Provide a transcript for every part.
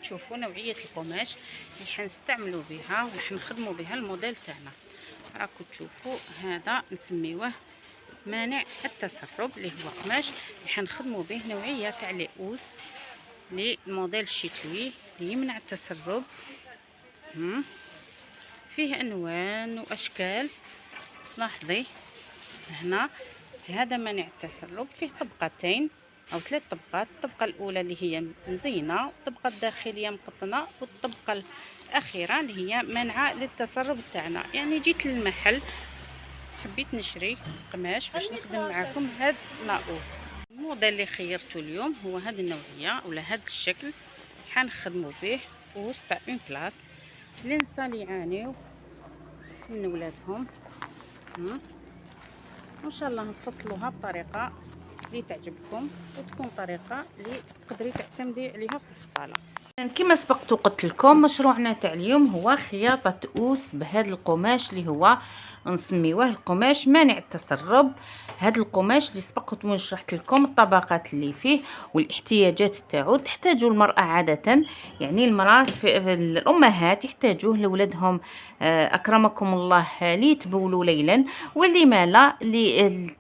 تشوفوا نوعيه القماش اللي حنستعملوا بها ولا حنخدموا بها الموديل تاعنا. راكم تشوفوا هذا نسميوه مانع التسرب، اللي هو قماش اللي حنخدموا به نوعيه تاع ليئوس للموديل الشتوي اللي يمنع التسرب. فيه الوان واشكال. لاحظي هنا هذا مانع التسرب، فيه طبقتين او 3 طبقات. الطبقه الاولى اللي هي مزينه، والطبقه الداخليه مقطنه، والطبقه الاخيره اللي هي مانعه للتسرب تاعنا. يعني جيت للمحل حبيت نشري قماش باش نخدم معاكم هاد لاؤوس. الموديل اللي خيرته اليوم هو هاد النوعيه ولا هاد الشكل، حنخدموا به قوس تاع اون كلاس للنساء اللي يعانيو من ولادهم. وان شاء الله نفصلوها بطريقه اللي تعجبكم وتكون طريقه اللي تقدري تعتمدي عليها في الفصاله. كما سبقت وقلت لكم، مشروعنا تاع اليوم هو خياطه اوس بهذا القماش اللي هو نسميوه القماش مانع التسرب. هذا القماش اللي سبقت وشرحت لكم الطبقات اللي فيه والاحتياجات تاعو. تحتاجه المراه عاده، يعني المراه الامهات يحتاجوه لولادهم اكرمكم الله ليتبولوا ليلا، واللي ما لا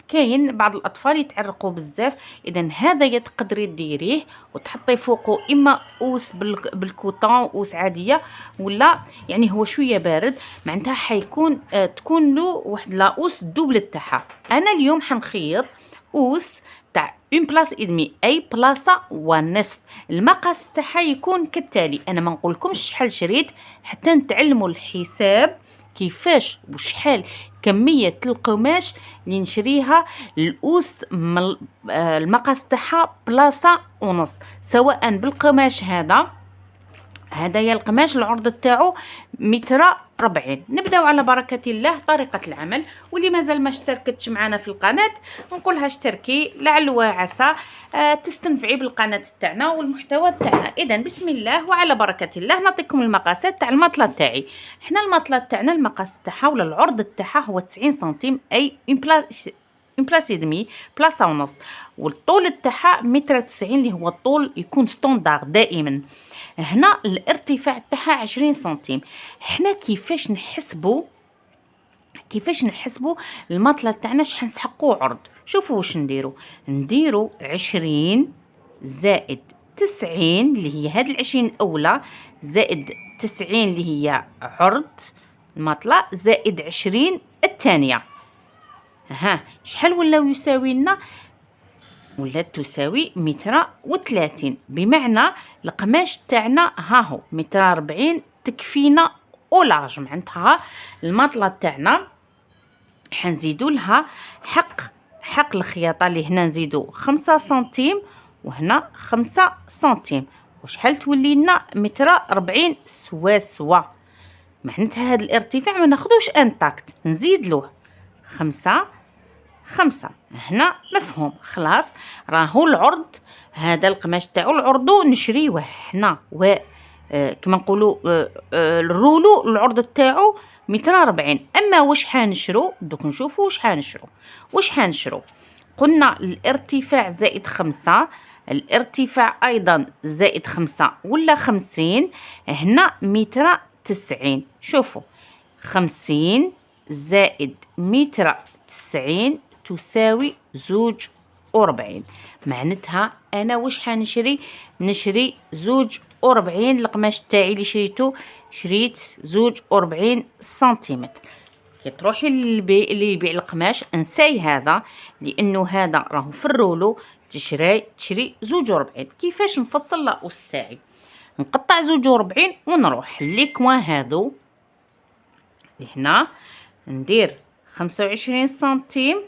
كاين بعض الاطفال يتعرقوا بزاف. اذا هذا تقدري ديريه وتحطي فوقه اما اوس بالكوطون، اوس عاديه، ولا يعني هو شويه بارد معناتها حيكون تكون له واحد لاوس دوبل تاعها. انا اليوم حنخيط اوس تاع اون بلاص ادمي، اي بلاصه ونصف. المقاس تاعها يكون كالتالي. انا ما نقولكمش شحال شريت حتى نتعلموا الحساب كيفاش وشحال كميه القماش اللي نشريها. الاوس المقاس تاعها بلاصه ونص، سواء بالقماش هذايا القماش العرض تاعو 140. نبداو على بركه الله طريقه العمل. واللي مازال ما اشتركتش معنا في القناه نقولها اشتركي لعل وعسى تستنفعي بالقناه تاعنا والمحتوى تاعنا. اذا بسم الله وعلى بركه الله نعطيكم المقاسات تاع المطله تاعي. حنا المطله تاعنا المقاس تاعها ولا العرض تاعها هو 90 سنتيم، اي اون بلاص ادمي، بلاصه ونص. والطول تاعها 190 اللي هو الطول يكون ستوندار دائما. هنا الارتفاع تاعها 20 سنتيم. حنا كيفاش نحسبوا المطله تاعنا شحال نسحقوا عرض؟ شوفوا واش نديروا 20 زائد 90 اللي هي هاد ال20 الاولى، زائد 90 اللي هي عرض المطله، زائد 20 الثانيه. ها شحال ولاو يساوي لنا؟ ولا تساوي 130. بمعنى القماش تاعنا ها هو 140 تكفينا اولارج. معناتها المطله تاعنا حنزيدوا لها حق الخياطه اللي هنا نزيدوا 5 سنتيم وهنا 5 سنتيم. وشحال تولي لنا 140 سوا. معناتها هذا الارتفاع ما ناخذوش انتاكت، نزيد له 5 هنا. مفهوم؟ خلاص. راهو العرض هذا القماش تاعو العرضو نشريوه حنا كما نقولوا الرولو العرض تاعو 240. اما واش حنشرو دوك نشوفوا واش حنشرو. قلنا الارتفاع زائد 5، الارتفاع ايضا زائد 5 ولا 50. هنا 190. شوفوا 50 زائد 190 تساوي 42. معناتها انا واش حنشري؟ نشري 42. القماش تاعي اللي شريت 42 سنتيمتر. كي تروحي اللي يبيع القماش انساي هذا، لانه هذا راهو في الرولو تشري 42. كيفاش نفصل لاوس تاعي؟ نقطع 42 ونروح لي كوان هذو هنا ندير 25 سنتيم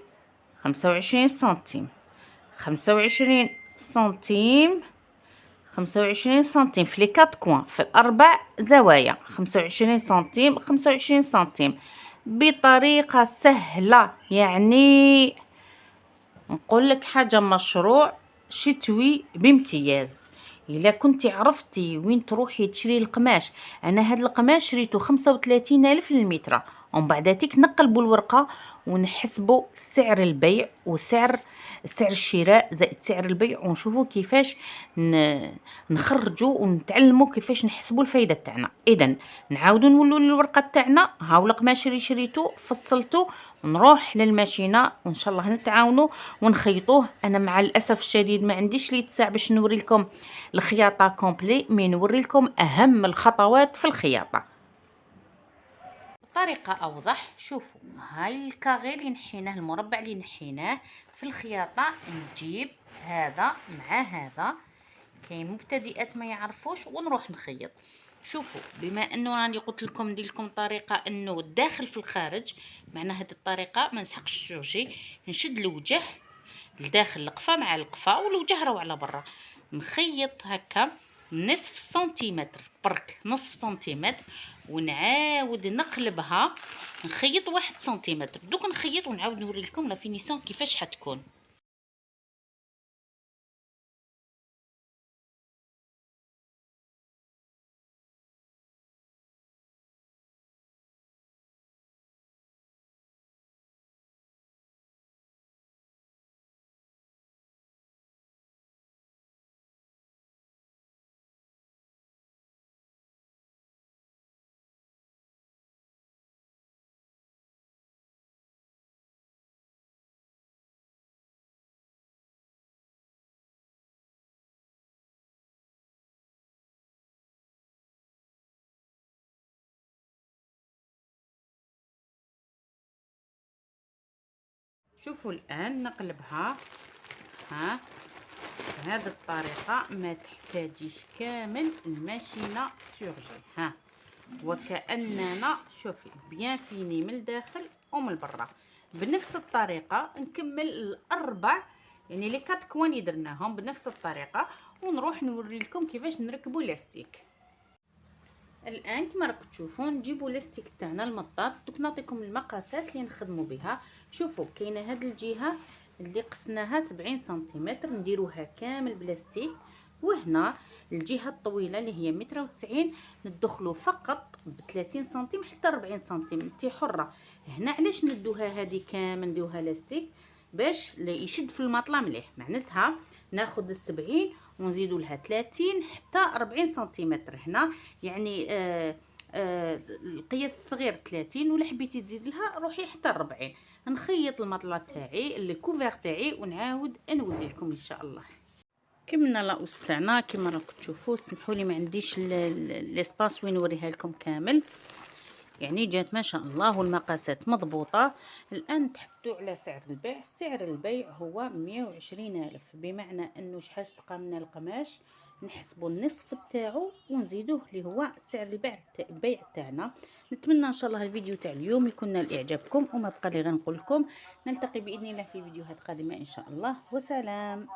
25 سنتيم 25 سنتيم 25 سنتيم في لي 4 كوان، في الاربع زوايا 25 سنتيم 25 سنتيم بطريقه سهله. يعني نقول لك حاجه، مشروع شتوي بامتياز. الا كنتي عرفتي وين تروحي تشري القماش. انا هذا القماش شريته 35,000 للمتر، ومن بعداتيك نقلبوا الورقه ونحسبوا سعر البيع وسعر الشراء زائد سعر البيع، ونشوفوا كيفاش نخرجوا ونتعلموا كيفاش نحسبوا الفايده تاعنا. اذا نعاودوا نولوا للورقه تاعنا، هاو القماش اللي شريتو فصلته، ونروح للماشينه وان شاء الله نتعاونوا ونخيطوه. انا مع الاسف الشديد ما عنديش لي تساع باش نوري لكم الخياطه كومبلي، مي نوري لكم اهم الخطوات في الخياطه بطريقه اوضح. شوفوا هاي الكاغي اللي نحيناه، المربع اللي نحيناه في الخياطه، نجيب هذا مع هذا، كاين مبتدئات ما يعرفوش، ونروح نخيط. شوفوا بما انه راني قلت لكم ندير لكم طريقه انه الداخل في الخارج، معنى هذه الطريقه ما نسحقش السوجي، نشد الوجه لداخل القفا مع القفا، والوجه راهو على برا، نخيط هكا نصف سنتيمتر، برك نصف سنتيمتر، ونعاود نقلبها نخيط 1 سنتيمتر. دوك نخيط ونعاود نوري لكم لا فينيسيون كيفاش حتكون. شوفوا الان نقلبها ها بهذه الطريقه، ما تحتاجيش كامل الماشينه سورجي، ها وكاننا شوفي بيان فيني من الداخل ومن برا. بنفس الطريقه نكمل الاربع، يعني لي 4 كوان اللي درناهم بنفس الطريقه، ونروح نوري لكم كيفاش نركبوا لاستيك. الان كما راكم تشوفون نجيبوا لاستيك تاعنا المطاط. دوك نعطيكم المقاسات اللي نخدموا بها. شوفوا كاينه هاد الجهه اللي قسناها 70 سنتيمتر نديروها كامل بلاستيك، وهنا الجهه الطويله اللي هي 1.90 متر ندخلوا فقط ب 30 سنتيم حتى 40 سنتيم، انت حره. هنا علاش ندوها هذه كامل ندوها لاستيك؟ باش يشد في المطله مليح. معناتها ناخذ 70 ونزيدوا لها 30 حتى 40 سنتيمتر هنا، يعني القياس الصغير 30، ولا حبيتي تزيد لها روحي حتى 40. نخيط المطله تاعي الكوفير تاعي ونعاود نولي لكم ان شاء الله. كملنا لاوس تاعنا كما راكم تشوفوا. سمحوا لي ما عنديش ليسباس وين نوريها لكم كامل، يعني جات ما شاء الله والمقاسات مضبوطه. الان تحدثوا على سعر البيع. سعر البيع هو 120,000، بمعنى انه شحال استقى القماش نحسبوا النصف تاعو ونزيدوه اللي هو سعر البيع تاعنا. نتمنى ان شاء الله الفيديو تاع اليوم يكون نال اعجابكم، وما بقى لي غير نقول لكم نلتقي باذن الله في فيديوهات قادمه ان شاء الله، وسلام.